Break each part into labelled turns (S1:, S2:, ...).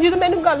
S1: ਜਦੋਂ ਮੈਨੂੰ ਗੱਲ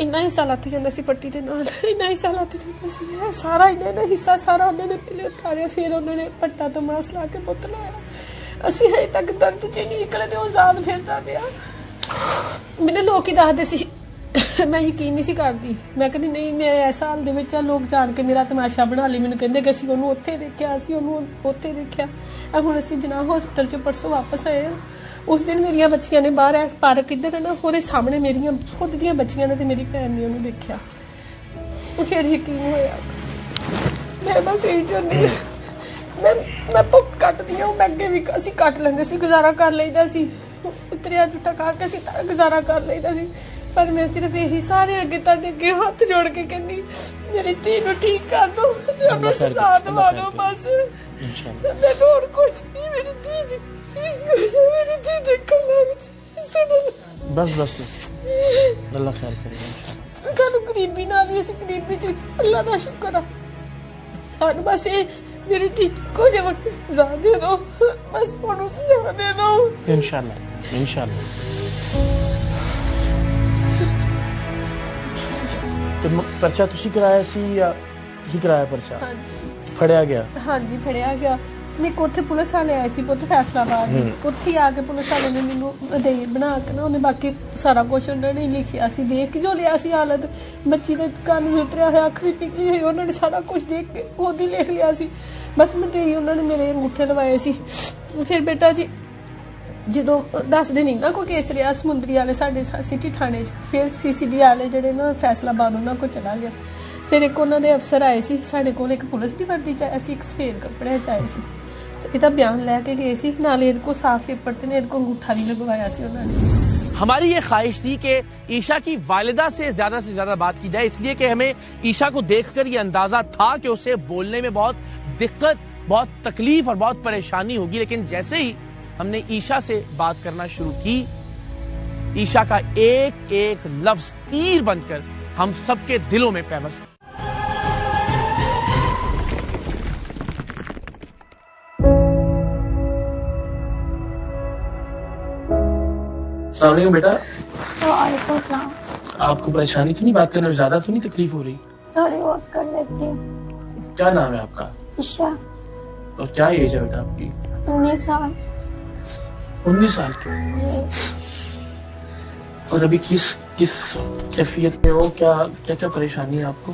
S1: ਇੰਨਾ ਹਿੱਸਾ ਲੱਥ ਜਾਂਦਾ ਸੀ ਪੱਟੀ ਦੇ ਨਾਲ, ਇੰਨਾ ਹਿੱਸਾ ਲੱਥ ਜਾਂਦਾ ਸੀ ਸਾਰਾ, ਇੰਨਾ ਦਾ ਹਿੱਸਾ ਸਾਰਾ ਉਹਨਾਂ ਨੇ ਪਹਿਲੇ ਉਤਾਰਿਆ, ਫਿਰ ਉਹਨਾਂ ਨੇ ਪੱਟਾ ਤੋਂ ਮਾਸ ਲਾ ਕੇ ਪੁੱਤ ਲਾਇਆ। ਅਸੀਂ ਹਜੇ ਤੱਕ ਦਰਦ 'ਚ ਨਹੀਂ ਨਿਕਲੇ ਤੇ ਉਹ ਆਜ਼ਾਦ ਫਿਰਦਾ ਪਿਆ। ਮੈਨੂੰ ਲੋਕ ਹੀ ਦੱਸਦੇ ਸੀ, ਮੈਂ ਯਕੀਨ ਨਹੀਂ ਸੀ ਕਰਦੀ। ਮੈਂ ਕਹਿੰਦੀ ਨਹੀਂ, ਮੈਂ ਇਸ ਹਾਲ ਦੇ ਵਿੱਚ ਲੋਕ ਜਾਣ ਕੇ ਮੇਰਾ ਤਮਾਸ਼ਾ ਬਣਾ ਲਈ। ਮੈਨੂੰ ਕਹਿੰਦੇ ਕਿ ਅਸੀਂ ਉਹਨੂੰ ਉੱਥੇ ਦੇਖਿਆ, ਅਸੀਂ ਉਹਨੂੰ ਉੱਥੇ ਦੇਖਿਆ। ਹੁਣ ਅਸੀਂ ਜਨਾਬ ਹਸਪੀਟਲ 'ਚ ਪਰਸੋਂ ਵਾਪਸ ਆਏ ਹਾਂ। ਉਸ ਦਿਨ ਮੇਰੀਆਂ ਬੱਚੀਆਂ ਨੇ ਬਾਹਰ ਇਸ ਪਾਰਕ ਇੱਧਰ ਹੈ ਨਾ, ਉਹਦੇ ਸਾਹਮਣੇ ਮੇਰੀਆਂ ਖੁਦ ਦੀਆਂ ਬੱਚੀਆਂ ਨੇ ਤੇ ਮੇਰੀ ਭੈਣ ਨੇ ਉਹਨੂੰ ਦੇਖਿਆ। ਉਹ ਫਿਰ ਯਕੀਨ ਹੋਇਆ। ਮੈਂ ਬਸ ਇਹ ਚਾਹੁੰਦੀ ਹਾਂ, ਮੈਂ ਭੁੱਖ ਕੱਟਦੀ ਹਾਂ। ਮੈਂ ਅੱਗੇ ਵੀ ਅਸੀਂ ਕੱਟ ਲੈਂਦੇ ਸੀ, ਗੁਜ਼ਾਰਾ ਕਰ ਲਈਦਾ ਸੀ, ਉਤਰਿਆ ਜੁੱਟਾ ਖਾ ਕੇ ਅਸੀਂ ਗੁਜ਼ਾਰਾ ਕਰ ਲਈਦਾ ਸੀ। ਪਰ ਮੈਂ ਸਿਰਫ ਇਹੀ ਸਾਰੇ ਅੱਗੇ ਤੁਹਾਡੇ ਅੱਗੇ ਹੱਥ ਜੋੜ ਕੇ ਕਹਿੰਦੀ, ਮੇਰੀ ਧੀ ਨੂੰ ਠੀਕ ਕਰ ਦੋ ਤੇ ਉਹਨੂੰ ਸਜ਼ਾ ਦਵਾ ਦਿਓ ਬਸ। ਮੈਨੂੰ ਹੋਰ ਕੁਛ ਨਹੀਂ, ਮੇਰੀ ਧੀ ਦੀ ਮੇਰੀ ਧੀ ਦੇਖਣ ਲੱਗ
S2: بس بس اللہ خیر کرے گا۔
S1: ਸਾਨੂੰ ਗਰੀਬੀ ਨਾਲ ਵੀ, ਅਸੀਂ گریبی ਚ اللہ ਦਾ شکر ہے ਸਾਨੂੰ بس ਇਹ میری ਧੀ کو جو سزا دے دو، بس ਉਹਨੂੰ سزا دے دو
S2: انشاءاللہ انشاءاللہ۔ تو پرچہ تسی کرایا سی یا تسی کرایا پرچہ؟ پھڑیا گیا؟ ہاں جی پھڑیا گیا۔ میرے کو اتنے پولیس والے آئے سی پت فیصلہ آباد، اتنے آ کے پولیس والے نے مینوں ادئی بنا کے نا، انہیں باقی سارا کچھ انہوں نے لکھیا سی، دیکھ کے جو لیا سی حالت بچی دے کان بھی اتریا ہوا، اکھ بھی پگلی ہوئی، انہوں نے سارا کچھ دیکھ کے خود ہی لکھ لیا سی۔ بس مدئی انہوں نے میرے انگوٹھے لوائے سی۔ پھر بیٹا جی جدو 10 دن انہوں کو کیس رہا سمندری والے ساڈے سٹی تھانے چ، پھر CCD والے جڑے نا فیصلہ آباد انہوں کو چلا گیا۔ پھر ایک انہوں نے افسر آئے سی ساڈے کول، ایک پولیس کی وردی چ آیا سی، ایک سفید کپڑے چ آئے سی، یہ بیان لے کے گئے سی، نالے کو صاف پیپر تے نے کو انگوٹھا نہیں لگوایا سی انہوں نے۔ ہماری یہ خواہش تھی کہ عیشا کی والدہ سے زیادہ بات کی جائے، اس لیے کہ ہمیں عیشا کو دیکھ کر یہ اندازہ تھا کہ اسے بولنے میں بہت دقت، بہت تکلیف اور بہت پریشانی ہوگی، لیکن جیسے ہی ہم نے عیشا سے بات کرنا شروع کی، عیشا کا ایک ایک لفظ تیر بن کر ہم سب کے دلوں میں پیوست۔ السلام علیکم بیٹا۔
S3: وعلیکم السلام۔
S2: آپ کو پریشانی تو نہیں، بات کرنے میں زیادہ تو نہیں تکلیف ہو رہی؟
S3: تھوڑی بہت کر لیتی ہوں۔
S2: کیا نام ہے آپ کا؟
S3: عشا۔
S2: اور کیا ایج ہے بیٹا آپ کی؟
S3: 19 سال۔
S2: 19 سال کی۔ اور ابھی کس کیفیت میں ہو؟ کیا پریشانی ہے آپ کو؟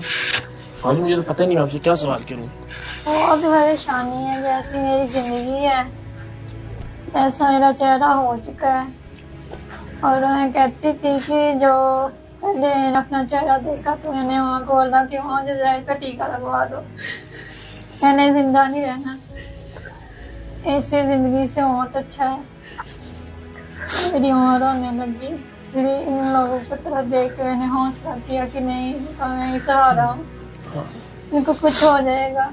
S2: سوری مجھے تو پتہ نہیں، آپ سے کیا سوال کروں۔
S3: بہت پریشانی ہے، جیسی میری زندگی ہے ایسا میرا چہرہ ہو چکا ہے، اور میں کہتی تھی کہ جو پہلے اپنا چہرہ دیکھا تو میں نے وہاں بولا کہ وہاں جو زہر کا ٹیکہ لگوا دو، میں نے زندہ نہیں رہنا، ایسے زندگی سے بہت اچھا ہے۔ میری عمر ہونے لگی، پھر ان لوگوں کی طرف دیکھ کے میں نے حوصلہ کیا کہ نہیں میں ہی سہارا ہوں، ان کو کچھ ہو جائے گا۔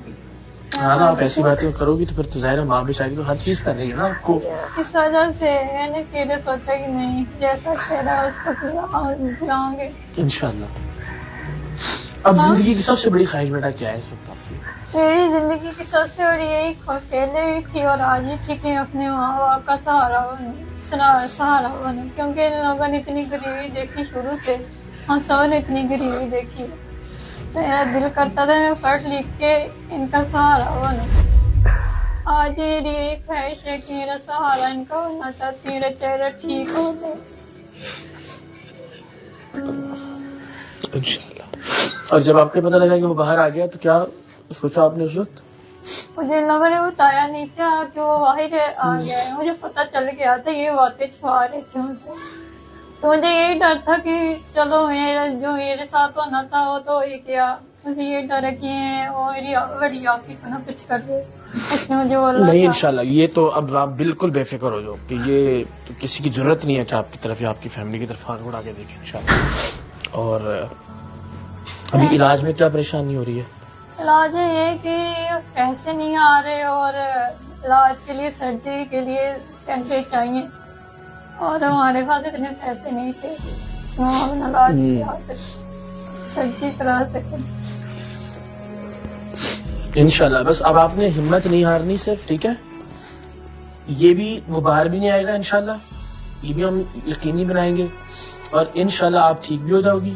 S2: ہاں نا، آپ ایسی باتیں کرو گی تو پھر تو ظاہر ہے ماں بیچاری تو ہر چیز کر رہی ہے نا آپ کو۔
S3: اس وجہ سے میں نے پھر سوچا کہ نہیں، جیسا چہرہ اس کو سلاؤں گے
S2: انشاءاللہ۔ اب زندگی کی سب سے بڑی خواہش بیٹا کیا ہے اس وقت آپ کی؟
S3: میری زندگی کی سب سے بڑی یہی پہلے بھی تھی اور آج بھی تھی کہ اپنے ماں باپ کا سہارا بنوں، کیونکہ ان لوگوں نے اتنی غریبی دیکھی شروع سے، ہم سب نے اتنی غریبی دیکھی، میرا دل کرتا تھا میں پڑھ لکھ کے ان کا سہارا بنوں۔ آج میری یہی خواہش ہے کہ میرا سہارا ان کا ہونا چاہتی، میرا چہرہ ٹھیک ہو جائے
S2: انشاءاللہ۔ اور جب آپ کو پتہ لگا کہ وہ باہر آ گیا تو کیا سوچا آپ نے اس وقت؟
S3: مجھے ان لوگوں نے بتایا نہیں تھا کہ وہ باہر آ گیا ہے، مجھے پتہ چل گیا تھا، یہ باتیں چھپا رہے تھے مجھے، تو مجھے یہی ڈر تھا کہ چلو جو میرے ساتھ ہونا تھا وہ تو ہی کیا، مجھے یہ ڈر ہے کہ وہ میری بڑی آپ کی طرح کچھ کر دے، اس نے مجھے بولا
S2: نہیں انشاءاللہ، یہ تو اب آپ بالکل بے فکر ہو جاؤ کہ یہ تو کسی کی ضرورت نہیں ہے کہ آپ کی طرف یا آپ کی فیملی کی طرف آنکھ اڑا کے دیکھیں انشاءاللہ۔ اور ابھی علاج میں کیا پریشانی ہو رہی ہے؟
S3: علاج یہ کہ پیسے نہیں آ رہے، اور علاج کے لیے سرجری کے لیے پیسے چاہیے، اور ہمارے پاس اتنے پیسے نہیں تھے کہ ہم اپنا علاج کرا سکیں، سرجری کرا سکیں۔
S2: انشاءاللہ بس اب آپ نے ہمت نہیں ہارنی صرف، ٹھیک ہے؟ یہ بھی وہ باہر بھی نہیں آئے گا انشاءاللہ، یہ بھی ہم یقینی بنائیں گے، اور انشاءاللہ آپ ٹھیک بھی ہو جاؤ گی۔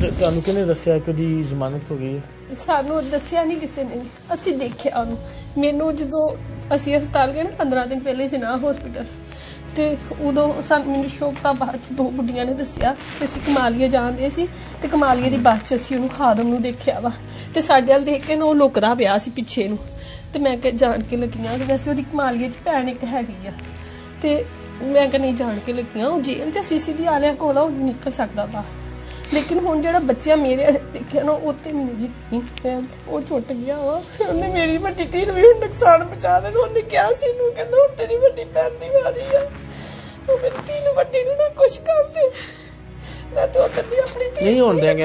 S2: ਤੁਹਾਨੂੰ ਕਿਹਨੇ ਦੱਸਿਆ ਕਿ ਉਹਦੀ ਜ਼ਮਾਨਤ ਹੋ ਗਈ ਹੈ?
S1: ਸਾਨੂੰ ਦੱਸਿਆ ਨਹੀਂ ਕਿਸੇ ਨੇ, ਅਸੀਂ ਦੇਖਿਆ ਉਹਨੂੰ। ਮੈਨੂੰ ਜਦੋਂ ਅਸੀਂ ਹਸਪਤਾਲ ਗਏ ਨਾ 15 ਦਿਨ ਪਹਿਲੇ ਜਨਾ ਹਸਪੀਟਲ, ਤੇ ਉਦੋਂ ਮੈਨੂੰ ਸ਼ੌਕ ਤਾਂ ਬਾਅਦ ਚ ਦੋ ਬੁੱਢੀਆਂ ਨੇ ਦੱਸਿਆ ਕਿ ਅਸੀਂ ਕਮਾਲੀਆ ਜਾਂਦੇ ਸੀ, ਤੇ ਕਮਾਲੀਆ ਦੀ ਬੱਸ ਚ ਅਸੀਂ ਉਹਨੂੰ ਖਾਦਮ ਨੂੰ ਦੇਖਿਆ ਵਾ, ਤੇ ਸਾਡੇ ਵੱਲ ਦੇਖ ਕੇ ਨਾ ਉਹ ਲੁਕਦਾ ਪਿਆ ਸੀ ਪਿੱਛੇ ਨੂੰ, ਤੇ ਮੈਂ ਕਿਹਾ ਜਾਣ ਕੇ ਲੱਗੀਆਂ ਕਿ ਵੈਸੇ ਉਹਦੀ ਕਮਾਲੀਆ ਚ ਭੈਣ ਇੱਕ ਹੈਗੀ ਆ, ਤੇ ਮੈਂ ਕਿਹਾ ਨਹੀਂ ਜਾਣ ਕੇ ਲੱਗੀਆਂ, ਉਹ ਜੇਲ੍ਹ ਚ ਸੀਸੀਟੀ ਵਾਲਿਆਂ ਕੋਲ ਉਹ ਨਿਕਲ ਸਕਦਾ ਵਾ। ਲੇਕਿਨ ਹੁਣ ਜਿਹੜਾ ਬੱਚਾ ਮੇਰੇ ਦੇਖਿਆ ਨਾ, ਉੱਤੇ ਮੈਨੂੰ ਯਕੀਨ ਉਹ ਛੁੱਟ ਗਿਆ ਵਾ। ਉਹਨੇ ਮੇਰੀ ਵੱਡੀ ਧੀ ਨੂੰ ਵੀ ਹੁਣ ਨੁਕਸਾਨ ਪਹੁੰਚਾ ਦੇਣਾ। ਉਹਨੇ ਕਿਹਾ ਸੀ ਇਹਨੂੰ, ਕਹਿੰਦਾ ਹੁਣ ਤੇਰੀ ਵੱਡੀ ਭੈਣ ਦੀ ਵਾਰੀ ਆ, ਉਹ ਮੇਰੀ ਧੀ ਨੂੰ ਵੱਡੀ ਨੂੰ ਨਾ ਕੁਛ ਕਰ ਦੇ। ਮੈਂ ਤਾਂ ਉਹ ਕਹਿੰਦੀ ਆਪਣੀ ਧੀ
S2: ਨਹੀਂ ਹੋਣ ਦੇਂਗੇ,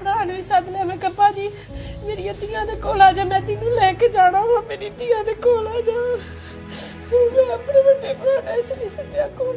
S1: ਭਰਾ ਨੂੰ ਵੀ ਸੱਦ ਲਿਆ, ਮੈਂ ਕਿਹਾ ਭਾਜੀ ਮੇਰੀਆਂ ਧੀਆਂ ਦੇ ਕੋਲ ਆ ਜਾ, ਮੈਂ ਤੈਨੂੰ ਲੈ ਕੇ ਜਾਣਾ ਵਾ, ਮੇਰੀ ਧੀਆਂ ਦੇ ਕੋਲ ਆ ਜਾ। ਮੈਂ ਆਪਣੇ ਵੱਡੇ ਭਰਾ ਨੂੰ ਇਸ ਲਈ ਸੱਦਿਆ ਕੋਲ।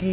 S2: ਕੀ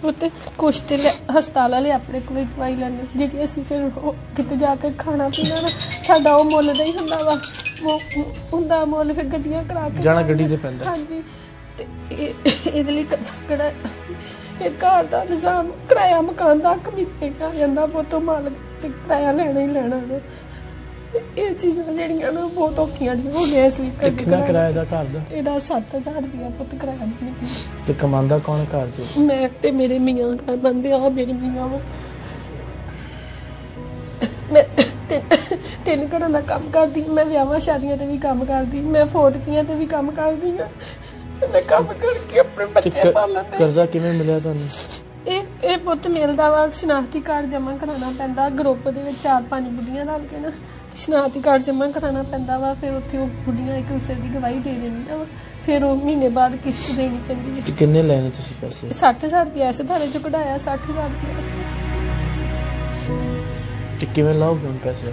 S1: ਪੁੱਤ ਕੁਛ ਤੇ ਹਸਪਤਾਲ ਵਾਲੇ ਆਪਣੇ ਕੋਲ ਦਵਾਈ ਲੈਂਦੇ, ਜਿਹੜੀ ਅਸੀਂ ਫਿਰ ਕਿਤੇ ਜਾ ਕੇ ਖਾਣਾ ਪੀਣਾ ਨਾ ਸਾਡਾ ਉਹ ਮੁੱਲ ਦਾ ਹੀ ਹੁੰਦਾ ਵਾ, ਉਹ ਹੁੰਦਾ ਮੁੱਲ ਫਿਰ ਗੱਡੀਆਂ ਕਰਾ ਕੇ
S2: ਜਾਣਾ ਗੱਡੀ ਤੇ ਪੈਂਦਾ।
S1: ਹਾਂਜੀ, ਤੇ ਇਹਦੇ ਲਈ ਕਿਹੜਾ ਇਹ ਘਰ ਦਾ ਨਿਜ਼ਾਮ ਕਿਰਾਇਆ ਮਕਾਨ ਦਾ ਕਮੀਤੇ ਆ ਜਾਂਦਾ, ਬੋਤੋਂ ਮਾਲਕ ਤੇ ਕਿਰਾਇਆ ਲੈਣਾ ਹੀ ਲੈਣਾ ਵਾ। ਇਹ ਚੀਜ਼ਾਂ ਜਿਹੜੀਆਂ ਨਾ ਬਹੁਤ ਔਖੀਆਂ ਜੀ ਹੋ ਗਈਆਂ ਸੀ।
S2: ਕਿੰਨਾ ਕਿਰਾਇਆ ਦਾ ਘਰ ਦਾ?
S1: ਇਹਦਾ 7000 ਰੁਪਇਆ ਪੁੱਤ ਕਿਰਾਇਆ ਦਿੰਦੀ।
S2: ਤੇ ਕਮਾਉਂਦਾ ਕੌਣ ਘਰ 'ਚ?
S1: ਮੈਂ ਤੇ ਮੇਰੇ ਮੀਆਂ ਘਰ ਬੰਦੇ ਆ, ਮੇਰੇ ਮੀਆਂ ਵਾ। ਮੈਂ ਤਿੰਨ ਘਰਾਂ ਦਾ ਕੰਮ ਕਰਦੀ, ਮੈਂ ਵਿਆਹਾਂ ਸ਼ਾਦੀਆਂ ਤੇ ਵੀ ਕੰਮ ਕਰਦੀ, ਮੈਂ ਫੌਤਕੀਆਂ ਤੇ ਵੀ ਕੰਮ ਕਰਦੀ ਆ। ਮੈਂ ਕੰਮ ਕਰਕੇ ਆਪਣੇ ਬੱਚੇ ਪਾਲਣ।
S2: ਕਰਜ਼ਾ ਕਿਵੇਂ ਮਿਲਿਆ ਤੁਹਾਨੂੰ?
S1: ਇਹ ਪੁੱਤ ਮਿਲਦਾ ਵਾ, ਸ਼ਨਾਖਤੀ ਕਾਰਡ ਜਮ੍ਹਾਂ ਕਰਾਉਣਾ ਪੈਂਦਾ ਗਰੁੱਪ ਦੇ ਵਿੱਚ 4-5 ਬੁੱਢੀਆਂ ਰਲ ਕੇ ਨਾ, ਸ਼ਨਾਖਤੀ ਕਾਰਡ ਜਮ੍ਹਾਂ ਕਰਾਉਣਾ ਪੈਂਦਾ ਵਾ। ਫਿਰ ਉੱਥੇ ਉਹ ਬੁੱਢੀਆਂ ਇੱਕ ਦੂਸਰੇ ਦੀ ਗਵਾਹੀ ਦੇ ਦਿੰਦੀਆਂ ਵਾ, ਫਿਰ ਉਹ ਮਹੀਨੇ ਬਾਅਦ ਕਿਸ਼ਤ ਦੇਣੀ ਪੈਂਦੀ ਹੈ।
S2: ਕਿੰਨੇ ਲੈਣੇ ਤੁਸੀਂ ਪੈਸੇ?
S1: 60,000 ਰੁਪਇਆ ਇਸ ਧਾਰੇ ਚੋਂ ਕਢਾਇਆ, 60,000 ਰੁਪਇਆ।
S2: ਤੇ ਕਿਵੇਂ ਲਾਓਗੇ ਹੁਣ ਪੈਸੇ?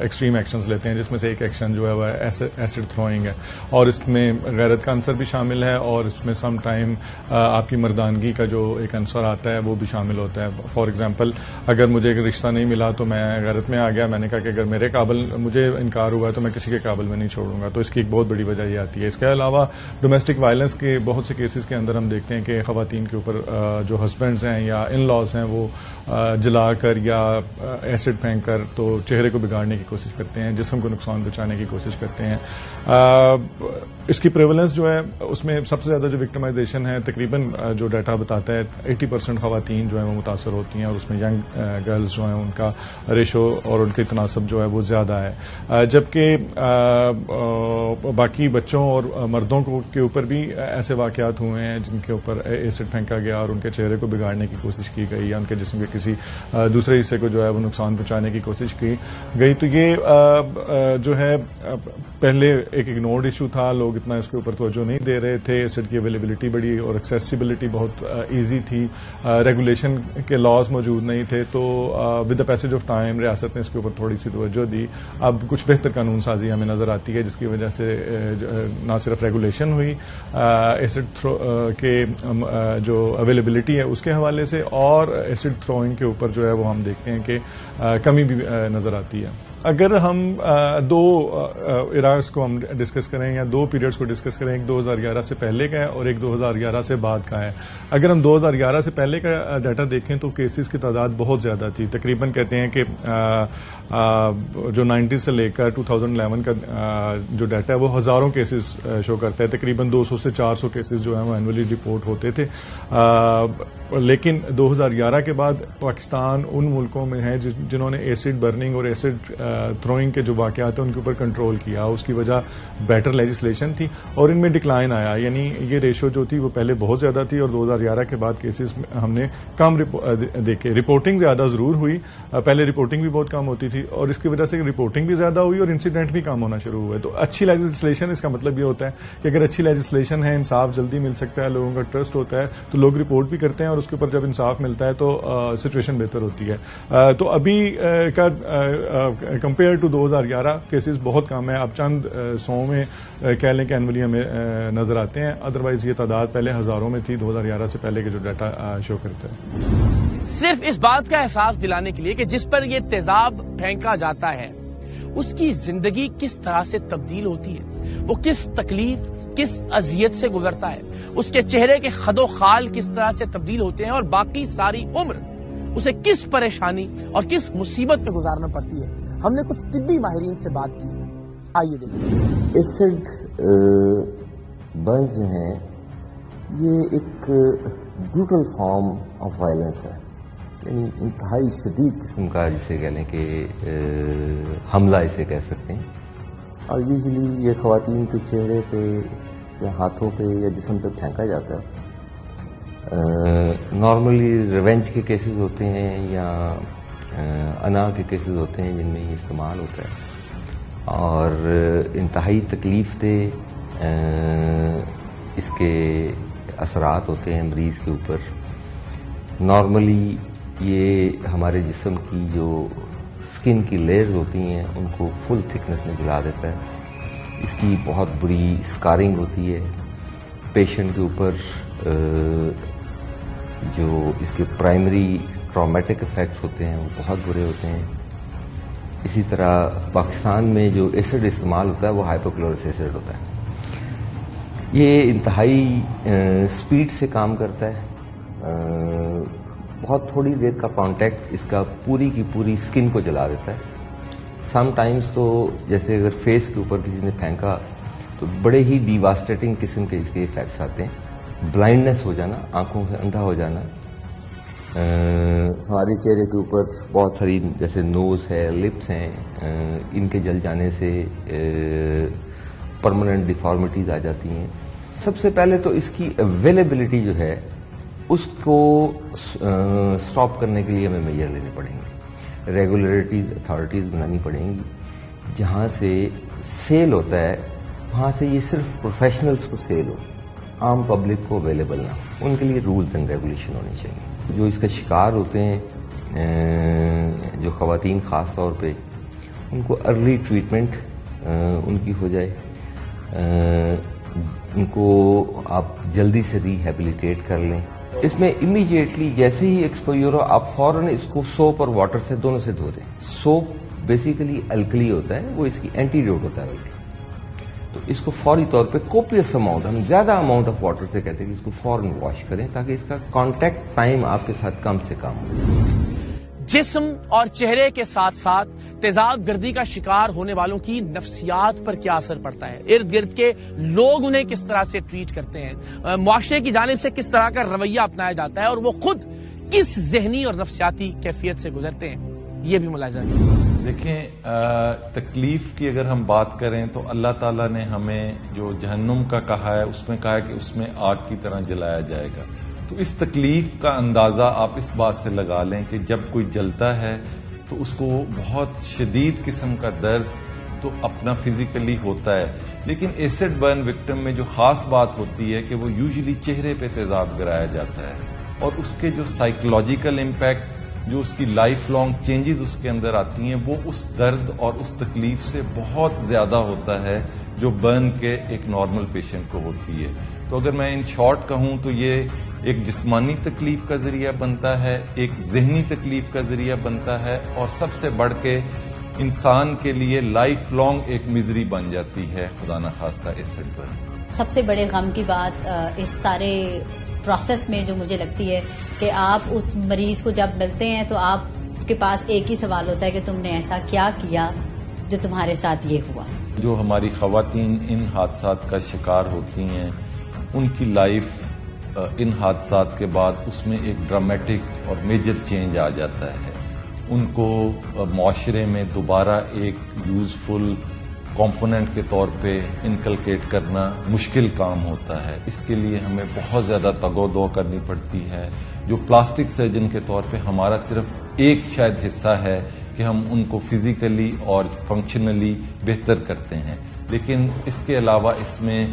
S4: ایکسٹریم ایکشنز لیتے ہیں، جس میں سے ایک ایکشن جو ہے وہ ایسڈ تھروئنگ ہے، اور اس میں غیرت کا عنصر بھی شامل ہے، اور اس میں سم ٹائم آپ کی مردانگی کا جو ایک عنصر آتا ہے وہ بھی شامل ہوتا ہے. فار ایگزامپل اگر مجھے ایک رشتہ نہیں ملا تو میں غیرت میں آ گیا، میں نے کہا کہ اگر میرے قابل مجھے انکار ہوا تو میں کسی کے قابل میں نہیں چھوڑوں گا. تو اس کی ایک بہت بڑی وجہ یہ آتی ہے. اس کے علاوہ ڈومیسٹک وائلنس کے بہت سے کیسز کے اندر ہم دیکھتے ہیں کہ خواتین کے اوپر جو ہسبینڈز ہیں یا ان لاز ہیں وہ جلا کر یا ایسڈ پھینک کر تو چہرے کو بگاڑنے کی کوشش کرتے ہیں، جسم کو نقصان پہنچانے کی کوشش کرتے ہیں. اس کی پریولنس جو ہے اس میں سب سے زیادہ جو وکٹمائزیشن ہے، تقریباً جو ڈیٹا بتاتا ہے 80% خواتین جو ہیں وہ متاثر ہوتی ہیں، اور اس میں ینگ گرلز جو ہیں ان کا ریشو اور ان کے تناسب جو ہے وہ زیادہ ہے. جبکہ باقی بچوں اور مردوں کے اوپر بھی ایسے واقعات ہوئے ہیں جن کے اوپر ایسڈ پھینکا گیا اور ان کے چہرے کو بگاڑنے کی کوشش کی گئی یا ان کے جسم کے کسی دوسرے حصے کو جو ہے وہ نقصان پہنچانے کی کوشش کی گئی. تو یہ جو ہے پہلے ایک اگنورڈ ایشو تھا، لوگ اتنا اس کے اوپر توجہ نہیں دے رہے تھے. ایسڈ کی اویلیبلٹی بڑی اور ایکسیسیبلٹی بہت ایزی تھی، ریگولیشن کے لاز موجود نہیں تھے. تو with the passage of time ریاست نے اس کے اوپر تھوڑی سی توجہ دی. اب کچھ بہتر قانون سازی ہمیں نظر آتی ہے جس کی وجہ سے نہ صرف ریگولیشن ہوئی ایسڈ کے جو اویلیبلٹی ہے اس کے حوالے سے، اور ایسڈ تھروئنگ کے اوپر جو ہے وہ ہم دیکھتے ہیں کہ کمی بھی نظر آتی ہے. اگر ہم دو ایراز کو ہم ڈسکس کریں یا دو پیریڈز کو ڈسکس کریں، ایک 2011 سے پہلے کا ہے اور ایک 2011 سے بعد کا ہے. اگر ہم 2011 سے پہلے کا ڈیٹا دیکھیں تو کیسز کی تعداد بہت زیادہ تھی. تقریباً کہتے ہیں کہ جو 90 سے لے کر 2011 کا جو ڈیٹا ہے وہ ہزاروں کیسز شو کرتا ہے. تقریباً 200 سے 400 کیسز جو ہیں وہ اینولی رپورٹ ہوتے تھے. لیکن 2011 کے بعد پاکستان ان ملکوں میں ہے جنہوں نے ایسڈ برننگ اور ایسڈ تھروئنگ کے جو واقعات ہیں ان کے اوپر کنٹرول کیا. اس کی وجہ بیٹر لیجسلیشن تھی اور ان میں ڈکلائن آیا. یعنی یہ ریشو جو تھی وہ پہلے بہت زیادہ تھی اور 2011 کے بعد کیسز ہم نے کم دیکھے. رپورٹنگ زیادہ ضرور ہوئی، پہلے رپورٹنگ بھی بہت کم ہوتی تھی اور اس کی وجہ سے رپورٹنگ بھی زیادہ ہوئی اور انسیڈنٹ بھی کم ہونا شروع ہوئے. تو اچھی لیجسلیشن، اس کا مطلب یہ ہوتا ہے کہ اگر اچھی لیجسلیشن ہے، انصاف جلدی مل سکتا ہے، لوگوں کا ٹرسٹ ہوتا ہے تو لوگ رپورٹ بھی کرتے ہیں اور اس کے اوپر جب انصاف ملتا ہے تو سچویشن بہتر ہوتی ہے. تو ابھی کا کمپیئر ٹو 2011 کیسز بہت کم ہے. اب چند 100 میں کہہ لیں کہ اینولی ہمیں نظر آتے ہیں، ادروائز یہ تعداد پہلے ہزاروں میں تھی 2011 سے پہلے کے جو ڈیٹا شو کرتا ہے.
S2: صرف اس بات کا احساس دلانے کے لیے کہ جس پر یہ تیزاب پھینکا جاتا ہے اس کی زندگی کس طرح سے تبدیل ہوتی ہے، وہ کس تکلیف کس اذیت سے گزرتا ہے، اس کے چہرے کے خد و خال کس طرح سے تبدیل ہوتے ہیں اور باقی ساری عمر اسے کس پریشانی اور کس مصیبت میں گزارنا پڑتی ہے. ہم نے کچھ طبی ماہرین سے بات کی، آئیے دیکھیں.
S5: ایسڈ برنز ہیں یہ ایک بروٹل فارم آف وائلنس ہے، یعنی انتہائی شدید قسم کا جسے کہہ لیں کہ حملہ اسے کہہ سکتے ہیں. اور یوزلی یہ خواتین کے چہرے پہ یا ہاتھوں پہ یا جسم پہ پھینکا جاتا ہے. نارملی ریونج کے کیسز ہوتے ہیں یا انا کے کیسز ہوتے ہیں جن میں یہ استعمال ہوتا ہے اور انتہائی تکلیف دہ اس کے اثرات ہوتے ہیں مریض کے اوپر. نارملی یہ ہمارے جسم کی جو اسکن کی لیئرز ہوتی ہیں ان کو فل تھکنس میں جلا دیتا ہے. اس کی بہت بری اسکارنگ ہوتی ہے پیشنٹ کے اوپر. جو اس کے پرائمری ٹرامیٹک افیکٹس ہوتے ہیں وہ بہت برے ہوتے ہیں. اسی طرح پاکستان میں جو ایسڈ استعمال ہوتا ہے وہ ہائپوکلورس ایسڈ ہوتا ہے. یہ انتہائی اسپیڈ سے کام کرتا ہے. بہت تھوڑی دیر کا کانٹیکٹ اس کا پوری کی پوری اسکن کو جلا دیتا ہے. سم ٹائمز تو جیسے اگر فیس کے اوپر کسی نے پھینکا تو بڑے ہی ڈیواسٹیٹنگ قسم کے اس کے ایفیکٹس آتے ہیں. بلائنڈنس ہو جانا، آنکھوں سے اندھا ہو جانا. ہمارے چہرے کے اوپر بہت ساری جیسے نوز ہے، لپس ہیں، ان کے جل جانے سے پرماننٹ ڈیفارمیٹیز آ جاتی ہیں. سب سے پہلے تو اس کی اویلیبلٹی جو ہے اس کو اسٹاپ کرنے کے لیے ہمیں میجر لینے پڑیں گے. ریگولیٹریز اتھارٹیز بنانی پڑیں گی. جہاں سے سیل ہوتا ہے وہاں سے یہ صرف پروفیشنلز کو سیل ہو، عام پبلک کو اویلیبل نہ ہو. ان کے لیے رولز اینڈ ریگولیشن ہونے چاہیے. جو اس کا شکار ہوتے ہیں جو خواتین خاص طور پہ، ان کو ارلی ٹریٹمنٹ ان کی ہو جائے، ان کو آپ جلدی سے ریہیبلیٹیٹ کر لیں. اس میں امیڈیٹلی جیسے ہی ایکسپوجر ہو آپ فوراً اس کو سوپ اور واٹر سے دونوں سے دھو دیں. سوپ بیسیکلی الکلی ہوتا ہے، وہ اس کی اینٹیڈوٹ ہوتا ہے بلکہ، تو اس کو فوری طور پہ کوپیس اماؤنٹ، ہم زیادہ اماؤنٹ آف واٹر سے کہتے ہیں کہ اس کو فوراً واش کریں تاکہ اس کا کانٹیکٹ ٹائم آپ کے ساتھ کم سے کم ہو.
S2: جسم اور چہرے کے ساتھ ساتھ تیزاب گردی کا شکار ہونے والوں کی نفسیات پر کیا اثر پڑتا ہے، ارد گرد کے لوگ انہیں کس طرح سے ٹریٹ کرتے ہیں، معاشرے کی جانب سے کس طرح کا رویہ اپنایا جاتا ہے اور وہ خود کس ذہنی اور نفسیاتی کیفیت سے گزرتے ہیں، یہ بھی ملاحظہ ہے.
S6: دیکھیں، تکلیف کی اگر ہم بات کریں تو اللہ تعالیٰ نے ہمیں جو جہنم کا کہا ہے اس میں کہا ہے کہ اس میں آگ کی طرح جلایا جائے گا. تو اس تکلیف کا اندازہ آپ اس بات سے لگا لیں کہ جب کوئی جلتا ہے تو اس کو بہت شدید قسم کا درد تو اپنا فزیکلی ہوتا ہے، لیکن ایسڈ برن وکٹم میں جو خاص بات ہوتی ہے کہ وہ یوزلی چہرے پہ تیزاب گرایا جاتا ہے اور اس کے جو سائیکولوجیکل امپیکٹ، جو اس کی لائف لانگ چینجز اس کے اندر آتی ہیں، وہ اس درد اور اس تکلیف سے بہت زیادہ ہوتا ہے جو برن کے ایک نارمل پیشنٹ کو ہوتی ہے. تو اگر میں ان شارٹ کہوں تو یہ ایک جسمانی تکلیف کا ذریعہ بنتا ہے، ایک ذہنی تکلیف کا ذریعہ بنتا ہے، اور سب سے بڑھ کے انسان کے لیے لائف لانگ ایک مزری بن جاتی ہے، خدا نخواستہ ایسڈ برن.
S7: سب سے بڑے غم کی بات اس سارے پروسیس میں جو مجھے لگتی ہے کہ آپ اس مریض کو جب ملتے ہیں تو آپ کے پاس ایک ہی سوال ہوتا ہے کہ تم نے ایسا کیا کیا جو تمہارے ساتھ یہ ہوا.
S6: جو ہماری خواتین ان حادثات کا شکار ہوتی ہیں ان کی لائف ان حادثات کے بعد اس میں ایک ڈرامیٹک اور میجر چینج آ جاتا ہے. ان کو معاشرے میں دوبارہ ایک یوزفل کمپوننٹ کے طور پہ انکلکیٹ کرنا مشکل کام ہوتا ہے. اس کے لیے ہمیں بہت زیادہ تگ و دو کرنی پڑتی ہے. جو پلاسٹک سرجن کے طور پہ ہمارا صرف ایک شاید حصہ ہے کہ ہم ان کو فزیکلی اور فنکشنلی بہتر کرتے ہیں، لیکن اس کے علاوہ اس میں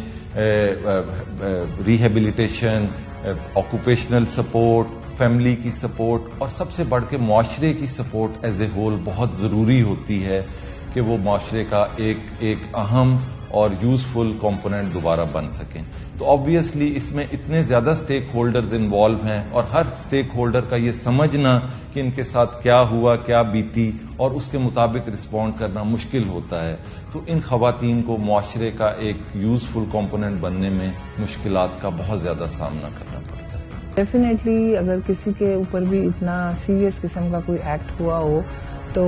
S6: ریہیبلیٹیشن، آکوپیشنل سپورٹ، فیملی کی سپورٹ اور سب سے بڑھ کے معاشرے کی سپورٹ ایز اے ہول بہت ضروری ہوتی ہے کہ وہ معاشرے کا ایک اہم اور یوزفل کمپوننٹ دوبارہ بن سکیں. تو آبویسلی اس میں اتنے زیادہ سٹیک ہولڈرز انوالو ہیں اور ہر سٹیک ہولڈر کا یہ سمجھنا کہ ان کے ساتھ کیا ہوا، کیا بیتی اور اس کے مطابق رسپونڈ کرنا مشکل ہوتا ہے. تو ان خواتین کو معاشرے کا ایک یوزفل کمپوننٹ بننے میں مشکلات کا بہت زیادہ سامنا کرنا پڑتا ہے.
S8: ڈیفینیٹلی اگر کسی کے اوپر بھی اتنا سیریس قسم کا کوئی ایکٹ ہوا ہو تو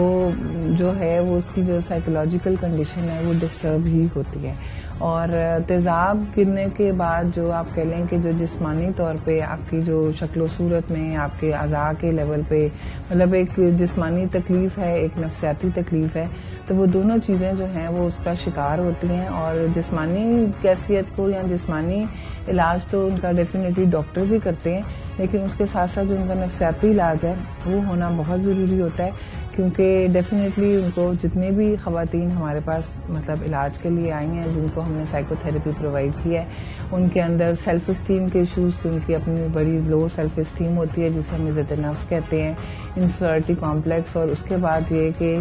S8: جو ہے وہ اس کی جو سائیکولوجیکل کنڈیشن ہے وہ ڈسٹرب ہی ہوتی ہے. اور تیزاب گرنے کے بعد جو آپ کہہ لیں کہ جو جسمانی طور پہ آپ کی جو شکل و صورت میں آپ کے اعضاء کے لیول پہ مطلب ایک جسمانی تکلیف ہے، ایک نفسیاتی تکلیف ہے، تو وہ دونوں چیزیں جو ہیں وہ اس کا شکار ہوتی ہیں. اور جسمانی کیفیت کو یا جسمانی علاج تو ان کا ڈیفینیٹلی ڈاکٹرز ہی کرتے ہیں، لیکن اس کے ساتھ ساتھ جو ان کا نفسیاتی علاج ہے وہ ہونا بہت ضروری ہوتا ہے. کیونکہ ڈیفینیٹلی ان کو جتنے بھی خواتین ہمارے پاس مطلب علاج کے لیے آئی ہیں جن کو ہم نے سائیکو تھراپی پرووائڈ کی ہے، ان کے اندر سیلف اسٹیم کے ایشوز، کیونکہ اپنی بڑی لو سیلف اسٹیم ہوتی ہے جسے ہم عزت نفس کہتے ہیں، انفیریٹی کمپلیکس، اور اس کے بعد یہ کہ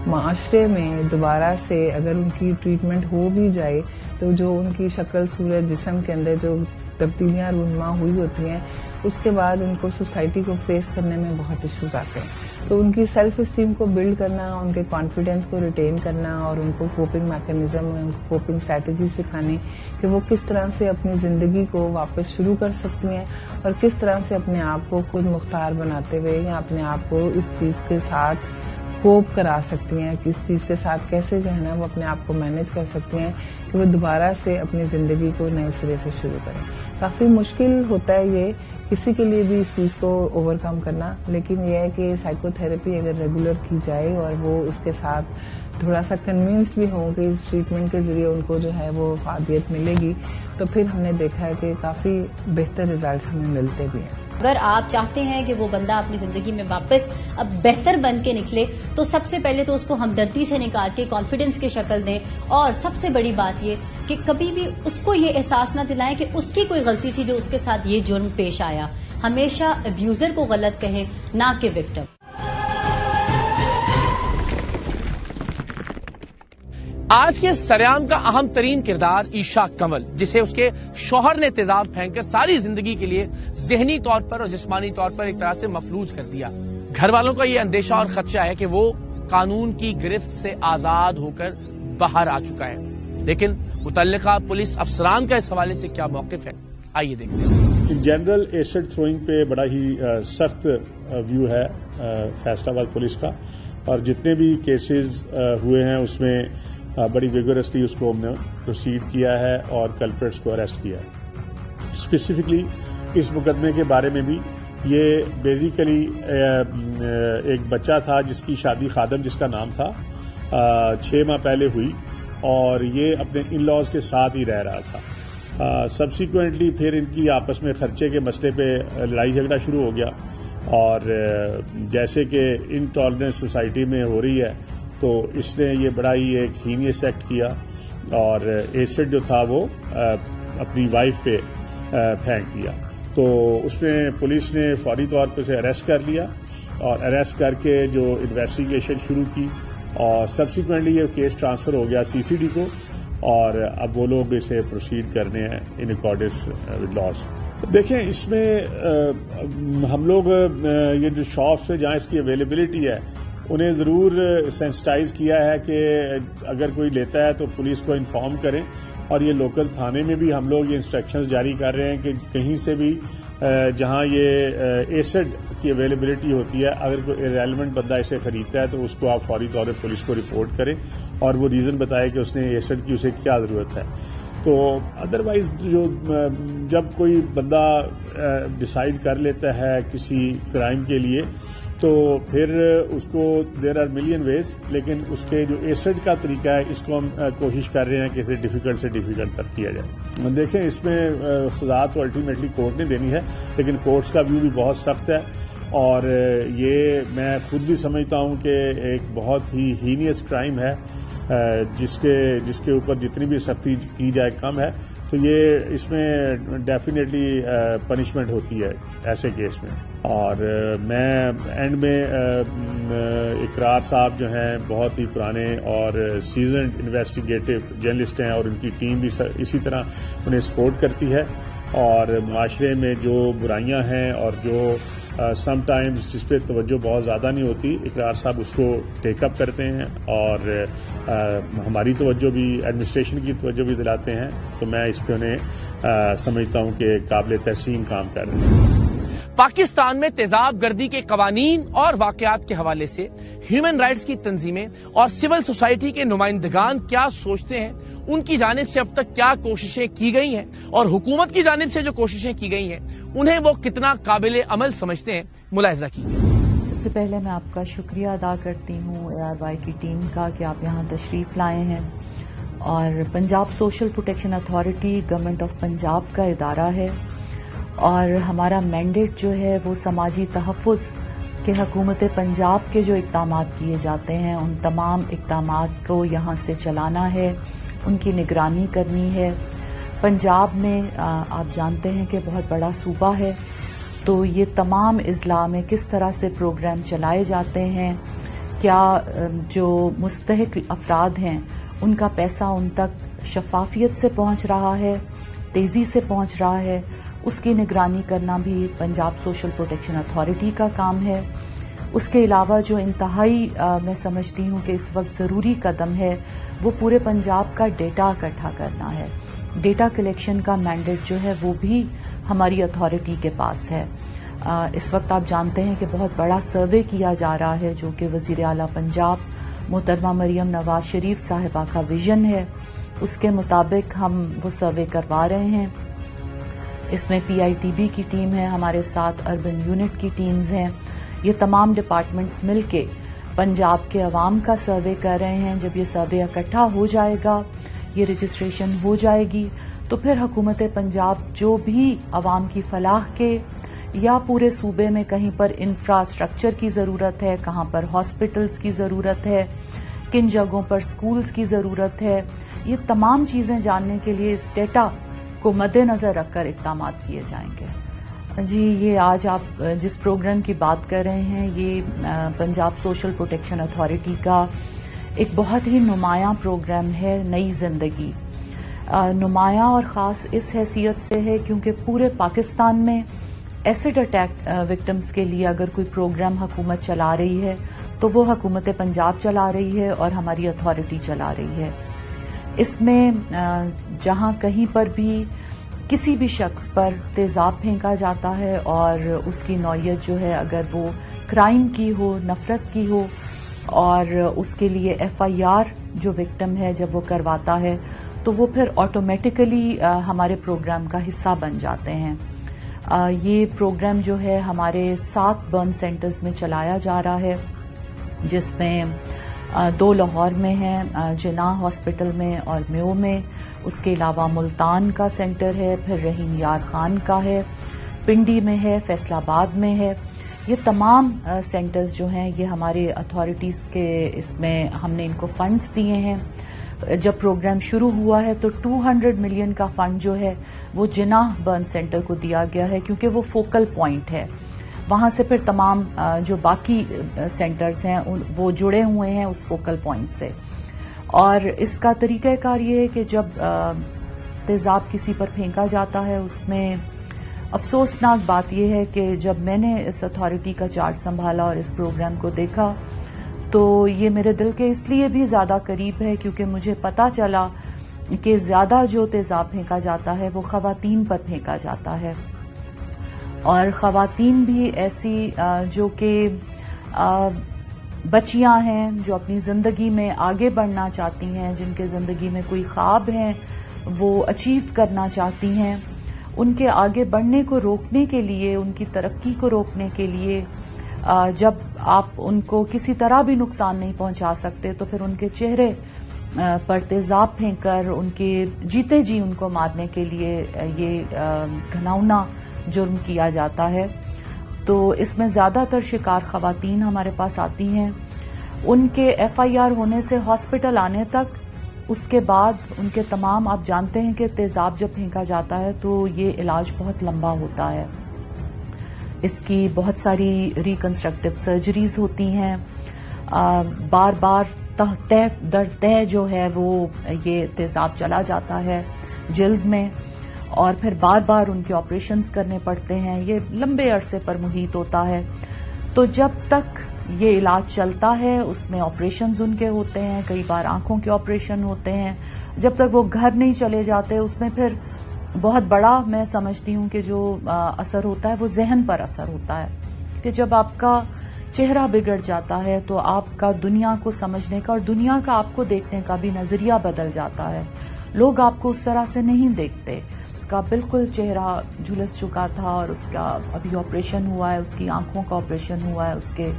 S8: معاشرے میں دوبارہ سے اگر ان کی ٹریٹمنٹ ہو بھی جائے تو جو ان کی شکل صورت جسم کے اندر جو تبدیلیاں رونما ہوئی ہوتی ہیں اس کے بعد ان کو سوسائٹی کو فیس کرنے میں بہت ایشوز آتے ہیں. تو ان کی سیلف اسٹیم کو بلڈ کرنا، ان کے کانفیڈینس کو ریٹین کرنا اور ان کو کوپنگ میکینزم، ان کو کوپنگ اسٹریٹجی سکھانے کہ وہ کس طرح سے اپنی زندگی کو واپس شروع کر سکتی ہیں اور کس طرح سے اپنے آپ کو خود مختار بناتے ہوئے یا اپنے آپ کو اس چیز کے ساتھ کوپ کرا سکتی ہیں، کس چیز کے ساتھ کیسے جو ہے نا وہ اپنے آپ کو مینج کر سکتی ہیں کہ وہ دوبارہ سے اپنی زندگی کو نئے سرے سے شروع کریں. کافی مشکل ہوتا ہے یہ کسی کے لیے بھی اس چیز کو اوور کم کرنا، لیکن یہ ہے کہ سائیکو تھراپی اگر ریگولر کی جائے اور وہ اس کے ساتھ تھوڑا سا کنوینسڈ بھی ہوں کہ اس ٹریٹمنٹ کے ذریعے ان کو جو ہے وہ فائدیت ملے گی، تو پھر ہم نے دیکھا ہے کہ کافی بہتر ریزلٹس ہمیں ملتے بھی ہیں.
S7: اگر آپ چاہتے ہیں کہ وہ بندہ اپنی زندگی میں واپس اب بہتر بن کے نکلے تو سب سے پہلے تو اس کو ہمدردی سے نکال کے کانفیڈنس کی شکل دیں، اور سب سے بڑی بات یہ کہ کبھی بھی اس کو یہ احساس نہ دلائیں کہ اس کی کوئی غلطی تھی جو اس کے ساتھ یہ جرم پیش آیا. ہمیشہ ابیوزر کو غلط کہیں، نہ کہ وکٹم.
S2: آج کے سریام کا اہم ترین کردار عیشا کمل، جسے اس کے شوہر نے تیزاب پھینک کر ساری زندگی کے لیے ذہنی طور پر اور جسمانی طور پر ایک طرح سے مفلوج کر دیا۔ گھر والوں کا یہ اندیشہ اور خدشہ ہے کہ وہ قانون کی گرفت سے آزاد ہو کر باہر آ چکا ہے، لیکن متعلقہ پولیس افسران کا اس حوالے سے کیا موقف ہے، آئیے دیکھتے ہیں۔
S9: ان جنرل ایسڈ تھروئنگ پہ بڑا ہی سخت ویو ہے فیصلہ آباد پولیس کا، اور جتنے بھی کیسز ہوئے ہیں اس میں بڑی ویگورسلی اس کو ہم نے پروسیڈ کیا ہے اور کلپریٹس کو اریسٹ کیا ہے۔ اسپیسیفکلی اس مقدمے کے بارے میں بھی یہ بیسیکلی ایک بچہ تھا جس کی شادی خادم جس کا نام تھا 6 ماہ پہلے ہوئی، اور یہ اپنے ان لاز کے ساتھ ہی رہ رہا تھا۔ سبسیکوینٹلی پھر ان کی آپس میں خرچے کے مسئلے پہ لڑائی جھگڑا شروع ہو گیا، اور جیسے کہ انٹالرنس سوسائٹی میں ہو رہی ہے تو اس نے یہ بڑا ہی ایک ہینیس ایکٹ کیا، اور ایسڈ جو تھا وہ اپنی وائف پہ پھینک دیا۔ تو اس میں پولیس نے فوری طور پہ اسے اریسٹ کر لیا، اور اریسٹ کر کے جو انویسٹیگیشن شروع کی، اور سبسیکوینٹلی یہ کیس ٹرانسفر ہو گیا CCD کو، اور اب وہ لوگ اسے پروسیڈ کرنے ہیں ان اکارڈنس ود لاز۔ دیکھیں اس میں ہم لوگ یہ جو شاپس ہیں جہاں اس کی اویلیبلٹی ہے انہیں ضرور سینسٹائز کیا ہے کہ اگر کوئی لیتا ہے تو پولیس کو انفارم کریں، اور یہ لوکل تھانے میں بھی ہم لوگ یہ انسٹرکشنز جاری کر رہے ہیں کہ کہیں سے بھی جہاں یہ ایسڈ کی اویلیبلٹی ہوتی ہے، اگر کوئی ریلیونٹ بندہ اسے خریدتا ہے تو اس کو آپ فوری طور پہ پولیس کو رپورٹ کریں، اور وہ ریزن بتائے کہ اس نے ایسڈ کی اسے کیا ضرورت ہے۔ تو ادروائز جب کوئی بندہ ڈیسائیڈ کر لیتا ہے کسی کرائم کے لیے تو پھر اس کو دیر آر ملین ویز، لیکن اس کے جو ایسڈ کا طریقہ ہے اس کو ہم کوشش کر رہے ہیں کہ اسے ڈیفیکلٹ سے ڈیفیکلٹ تک کیا جائے۔ دیکھیں اس میں سزا تو الٹیمیٹلی کورٹ نے دینی ہے، لیکن کورٹس کا ویو بھی بہت سخت ہے، اور یہ میں خود بھی سمجھتا ہوں کہ ایک بہت ہی ہینیس کرائم ہے جس کے اوپر جتنی بھی سختی کی جائے کم ہے۔ تو یہ اس میں ڈیفینیٹلی پنشمنٹ ہوتی ہے ایسے کیس میں۔ اور میں اینڈ میں اقرار صاحب جو ہیں بہت ہی پرانے اور سیزنڈ انویسٹیگیٹو جرنلسٹ ہیں، اور ان کی ٹیم بھی اسی طرح انہیں سپورٹ کرتی ہے، اور معاشرے میں جو برائیاں ہیں اور جو سم ٹائمز جس پہ توجہ بہت زیادہ نہیں ہوتی، اقرار صاحب اس کو ٹیک اپ کرتے ہیں، اور ہماری توجہ بھی ایڈمنسٹریشن کی توجہ بھی دلاتے ہیں۔ تو میں اس پہ انہیں سمجھتا ہوں کہ قابل تحسین کام کر رہے ہیں۔
S2: پاکستان میں تیزاب گردی کے قوانین اور واقعات کے حوالے سے ہیومن رائٹس کی تنظیمیں اور سول سوسائٹی کے نمائندگان کیا سوچتے ہیں، ان کی جانب سے اب تک کیا کوششیں کی گئی ہیں، اور حکومت کی جانب سے جو کوششیں کی گئی ہیں انہیں وہ کتنا قابل عمل سمجھتے ہیں، ملاحظہ کیجیے۔
S10: سب سے پہلے میں آپ کا شکریہ ادا کرتی ہوں ARY کی ٹیم کا کہ آپ یہاں تشریف لائے ہیں، اور Punjab social protection authority government of Punjab کا ادارہ ہے، اور ہمارا مینڈیٹ جو ہے وہ سماجی تحفظ کہ حکومت پنجاب کے جو اقدامات کیے جاتے ہیں ان تمام اقدامات کو یہاں سے چلانا ہے، ان کی نگرانی کرنی ہے۔ پنجاب میں آپ جانتے ہیں کہ بہت بڑا صوبہ ہے، تو یہ تمام اضلاع میں کس طرح سے پروگرام چلائے جاتے ہیں، کیا جو مستحق افراد ہیں ان کا پیسہ ان تک شفافیت سے پہنچ رہا ہے، تیزی سے پہنچ رہا ہے، اس کی نگرانی کرنا بھی پنجاب سوشل پروٹیکشن اتھارٹی کا کام ہے۔ اس کے علاوہ جو انتہائی میں سمجھتی ہوں کہ اس وقت ضروری قدم ہے وہ پورے پنجاب کا ڈیٹا اکٹھا کرنا ہے۔ ڈیٹا کلیکشن کا مینڈیٹ جو ہے وہ بھی ہماری اتھارٹی کے پاس ہے۔ اس وقت آپ جانتے ہیں کہ بہت بڑا سروے کیا جا رہا ہے جو کہ وزیر اعلیٰ پنجاب محترمہ مریم نواز شریف صاحبہ کا ویژن ہے، اس کے مطابق ہم وہ سروے کروا رہے ہیں۔ اس میں PITB کی ٹیم ہے، ہمارے ساتھ اربن یونٹ کی ٹیمز ہیں، یہ تمام ڈپارٹمنٹس مل کے پنجاب کے عوام کا سروے کر رہے ہیں۔ جب یہ سروے اکٹھا ہو جائے گا، یہ رجسٹریشن ہو جائے گی، تو پھر حکومت پنجاب جو بھی عوام کی فلاح کے یا پورے صوبے میں کہیں پر انفراسٹرکچر کی ضرورت ہے، کہاں پر ہاسپٹلز کی ضرورت ہے، کن جگہوں پر سکولز کی ضرورت ہے، یہ تمام چیزیں جاننے کے لیے اس ڈیٹا کو مد نظر رکھ کر اقدامات کیے جائیں گے۔ جی، یہ آج آپ جس پروگرام کی بات کر رہے ہیں یہ پنجاب سوشل پروٹیکشن اتھارٹی کا ایک بہت ہی نمایاں پروگرام ہے نئی زندگی. نمایاں اور خاص اس حیثیت سے ہے کیونکہ پورے پاکستان میں ایسڈ اٹیک وکٹمز کے لیے اگر کوئی پروگرام حکومت چلا رہی ہے تو وہ حکومت پنجاب چلا رہی ہے اور ہماری اتھارٹی چلا رہی ہے. اس میں جہاں کہیں پر بھی کسی بھی شخص پر تیزاب پھینکا جاتا ہے اور اس کی نوعیت جو ہے اگر وہ کرائم کی ہو, نفرت کی ہو, اور اس کے لیے FIR جو وکٹم ہے جب وہ کرواتا ہے تو وہ پھر آٹومیٹیکلی ہمارے پروگرام کا حصہ بن جاتے ہیں. یہ پروگرام جو ہے ہمارے 7 برن سینٹرز میں چلایا جا رہا ہے, جس میں 2 لاہور میں ہیں, جناح ہاسپٹل میں اور میو میں. اس کے علاوہ ملتان کا سینٹر ہے, پھر رحیم یار خان کا ہے, پنڈی میں ہے, فیصل آباد میں ہے. یہ تمام سینٹرز جو ہیں یہ ہمارے اتھارٹیز کے اس میں ہم نے ان کو فنڈز دیے ہیں. جب پروگرام شروع ہوا ہے تو 200 ملین کا فنڈ جو ہے وہ جناح برن سینٹر کو دیا گیا ہے کیونکہ وہ فوکل پوائنٹ ہے. وہاں سے پھر تمام جو باقی سینٹرز ہیں وہ جڑے ہوئے ہیں اس فوکل پوائنٹ سے. اور اس کا طریقہ کار یہ ہے کہ جب تیزاب کسی پر پھینکا جاتا ہے, اس میں افسوسناک بات یہ ہے کہ جب میں نے اس اتھارٹی کا چارج سنبھالا اور اس پروگرام کو دیکھا تو یہ میرے دل کے اس لیے بھی زیادہ قریب ہے کیونکہ مجھے پتا چلا کہ زیادہ جو تیزاب پھینکا جاتا ہے وہ خواتین پر پھینکا جاتا ہے. اور خواتین بھی ایسی جو کہ بچیاں ہیں, جو اپنی زندگی میں آگے بڑھنا چاہتی ہیں, جن کے زندگی میں کوئی خواب ہیں وہ اچیو کرنا چاہتی ہیں, ان کے آگے بڑھنے کو روکنے کے لیے, ان کی ترقی کو روکنے کے لیے جب آپ ان کو کسی طرح بھی نقصان نہیں پہنچا سکتے تو پھر ان کے چہرے پر تیزاب پھینک کر ان کے جیتے جی ان کو مارنے کے لیے یہ گھناؤنا جرم کیا جاتا ہے. تو اس میں زیادہ تر شکار خواتین ہمارے پاس آتی ہیں. ان کے FIR ہونے سے ہاسپٹل آنے تک, اس کے بعد ان کے تمام, آپ جانتے ہیں کہ تیزاب جب پھینکا جاتا ہے تو یہ علاج بہت لمبا ہوتا ہے. اس کی بہت ساری ریکنسٹرکٹیو سرجریز ہوتی ہیں, بار بار تہ در تہ جو ہے وہ یہ تیزاب چلا جاتا ہے جلد میں, اور پھر بار بار ان کے آپریشنز کرنے پڑتے ہیں. یہ لمبے عرصے پر محیط ہوتا ہے. تو جب تک یہ علاج چلتا ہے اس میں آپریشنز ان کے ہوتے ہیں, کئی بار آنکھوں کے آپریشن ہوتے ہیں. جب تک وہ گھر نہیں چلے جاتے اس میں پھر بہت بڑا میں سمجھتی ہوں کہ جو اثر ہوتا ہے وہ ذہن پر اثر ہوتا ہے کہ جب آپ کا چہرہ بگڑ جاتا ہے تو آپ کا دنیا کو سمجھنے کا اور دنیا کا آپ کو دیکھنے کا بھی نظریہ بدل جاتا ہے. لوگ آپ کو اس طرح سے نہیں دیکھتے. اس کا بالکل چہرہ جھلس چکا تھا اور اس کا ابھی آپریشن ہوا ہے, اس کی آنکھوں کا آپریشن ہوا ہے, اس کے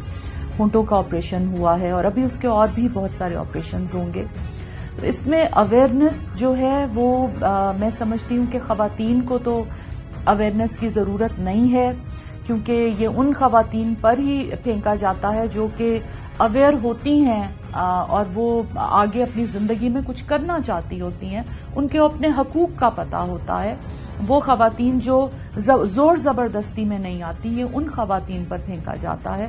S10: ہونٹوں کا آپریشن ہوا ہے, اور ابھی اس کے اور بھی بہت سارے آپریشنز ہوں گے. اس میں اویئرنیس جو ہے وہ میں سمجھتی ہوں کہ خواتین کو تو اویئرنیس کی ضرورت نہیں ہے کیونکہ یہ ان خواتین پر ہی پھینکا جاتا ہے جو کہ اویئر ہوتی ہیں اور وہ آگے اپنی زندگی میں کچھ کرنا چاہتی ہوتی ہیں, ان کے اپنے حقوق کا پتہ ہوتا ہے. وہ خواتین جو زور زبردستی میں نہیں آتی, یہ ان خواتین پر پھینکا جاتا ہے.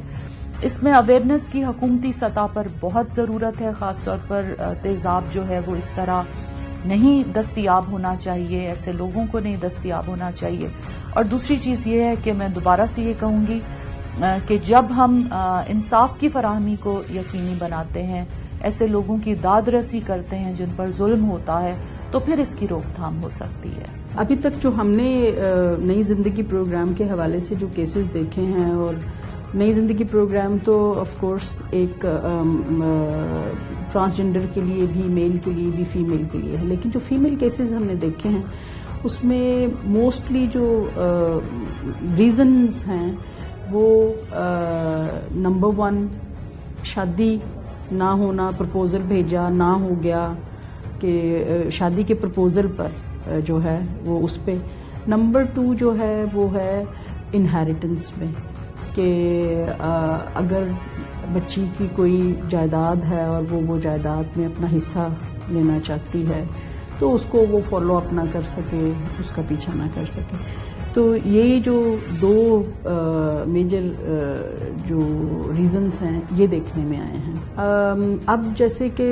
S10: اس میں اویئرنیس کی حکومتی سطح پر بہت ضرورت ہے, خاص طور پر تیزاب جو ہے وہ اس طرح نہیں دستیاب ہونا چاہیے, ایسے لوگوں کو نہیں دستیاب ہونا چاہیے. اور دوسری چیز یہ ہے کہ میں دوبارہ سے یہ کہوں گی کہ جب ہم انصاف کی فراہمی کو یقینی بناتے ہیں, ایسے لوگوں کی داد رسی کرتے ہیں جن پر ظلم ہوتا ہے, تو پھر اس کی روک تھام ہو سکتی ہے.
S11: ابھی تک جو ہم نے نئی زندگی پروگرام کے حوالے سے جو کیسز دیکھے ہیں, اور نئی زندگی پروگرام تو آف کورس ایک ٹرانسجنڈر کے لیے بھی, میل کے لیے بھی, فیمیل کے لیے ہے, لیکن جو فیمیل کیسز ہم نے دیکھے ہیں اس میں موسٹلی جو ریزنز ہیں وہ نمبر 1 شادی نہ ہونا, پرپوزل بھیجا نہ ہو گیا کہ شادی کے پرپوزل پر جو ہے وہ اس پہ. نمبر 2 جو ہے وہ ہے انہیریٹنس میں, کہ اگر بچی کی کوئی جائیداد ہے اور وہ جائیداد میں اپنا حصہ لینا چاہتی ہے تو اس کو وہ فالو اپ نہ کر سکے, اس کا پیچھا نہ کر سکے. تو یہی جو دو میجر جو ریزنز ہیں یہ دیکھنے میں آئے ہیں. اب جیسے کہ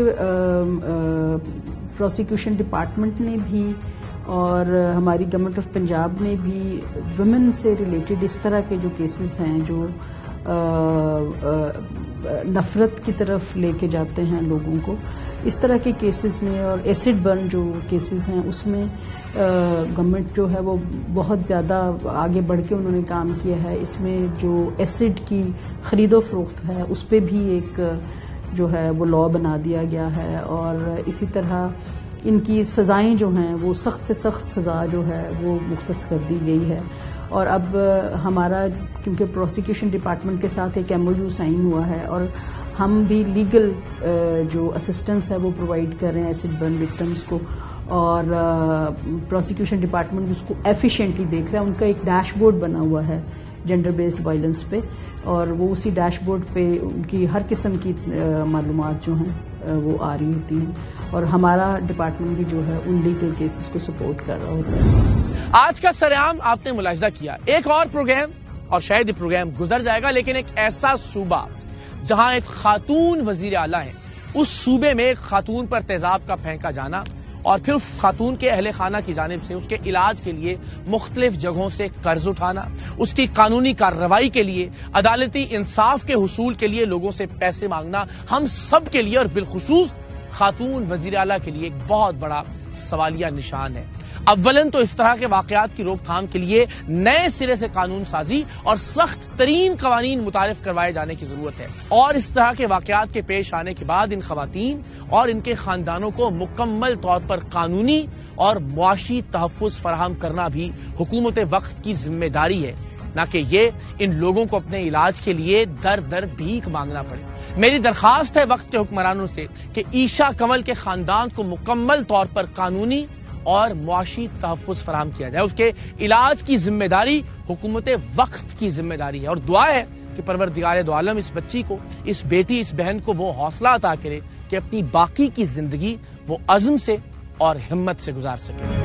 S11: پروسیکیوشن ڈپارٹمنٹ نے بھی اور ہماری گورنمنٹ آف پنجاب نے بھی ویمن سے ریلیٹڈ اس طرح کے جو کیسز ہیں جو نفرت کی طرف لے کے جاتے ہیں لوگوں کو، اس طرح کے کیسز میں اور ایسڈ برن جو کیسز ہیں اس میں گورنمنٹ جو ہے وہ بہت زیادہ آگے بڑھ کے انہوں نے کام کیا ہے. اس میں جو ایسڈ کی خرید و فروخت ہے اس پہ بھی ایک جو ہے وہ لا بنا دیا گیا ہے، اور اسی طرح ان کی سزائیں جو ہیں وہ سخت سے سخت سزا جو ہے وہ مختص کر دی گئی ہے. اور اب ہمارا کیونکہ پروسیکیوشن ڈپارٹمنٹ کے ساتھ ایک MOU سائن ہوا ہے اور ہم بھی لیگل جو اسسٹنس ہے وہ پرووائڈ کر رہے ہیں ایسڈ برن وکٹمز کو، اور پروسیکیوشن ڈپارٹمنٹ اس کو ایفیشینٹلی دیکھ رہا ہے. ان کا ایک ڈیش بورڈ بنا ہوا ہے جینڈر بیسڈ وائلنس پہ، اور وہ اسی ڈیش بورڈ پہ ان کی ہر قسم کی معلومات جو ہیں وہ آ رہی ہوتی ہیں، اور ہمارا ڈپارٹمنٹ بھی جو ہے ان لیگل کیسز کو سپورٹ کر رہا ہوتا ہے.
S2: آج کا سرعام آپ نے ملاحظہ کیا. ایک اور پروگرام اور شاید یہ پروگرام گزر جائے گا، لیکن ایک ایسا صوبہ جہاں ایک خاتون وزیر اعلیٰ ہیں، اس صوبے میں ایک خاتون پر تیزاب کا پھینکا جانا اور پھر اس خاتون کے اہل خانہ کی جانب سے اس کے علاج کے لیے مختلف جگہوں سے قرض اٹھانا، اس کی قانونی کارروائی کے لیے، عدالتی انصاف کے حصول کے لیے لوگوں سے پیسے مانگنا، ہم سب کے لیے اور بالخصوص خاتون وزیر اعلیٰ کے لیے ایک بہت بڑا سوالیہ نشان ہے. اولن تو اس طرح کے واقعات کی روک تھام کے لیے نئے سرے سے قانون سازی اور سخت ترین قوانین متعارف کروائے جانے کی ضرورت ہے، اور اس طرح کے واقعات کے پیش آنے کے بعد ان خواتین اور ان کے خاندانوں کو مکمل طور پر قانونی اور معاشی تحفظ فراہم کرنا بھی حکومت وقت کی ذمہ داری ہے، نہ کہ یہ ان لوگوں کو اپنے علاج کے لیے در در بھیک مانگنا پڑے. میری درخواست ہے وقت کے حکمرانوں سے کہ عیشا کنول کے خاندان کو مکمل طور پر قانونی اور معاشی تحفظ فراہم کیا جائے. اس کے علاج کی ذمہ داری حکومت وقت کی ذمہ داری ہے، اور دعا ہے کہ پروردگار دو عالم اس بچی کو، اس بیٹی، اس بہن کو وہ حوصلہ عطا کرے کہ اپنی باقی کی زندگی وہ عزم سے اور ہمت سے گزار سکے.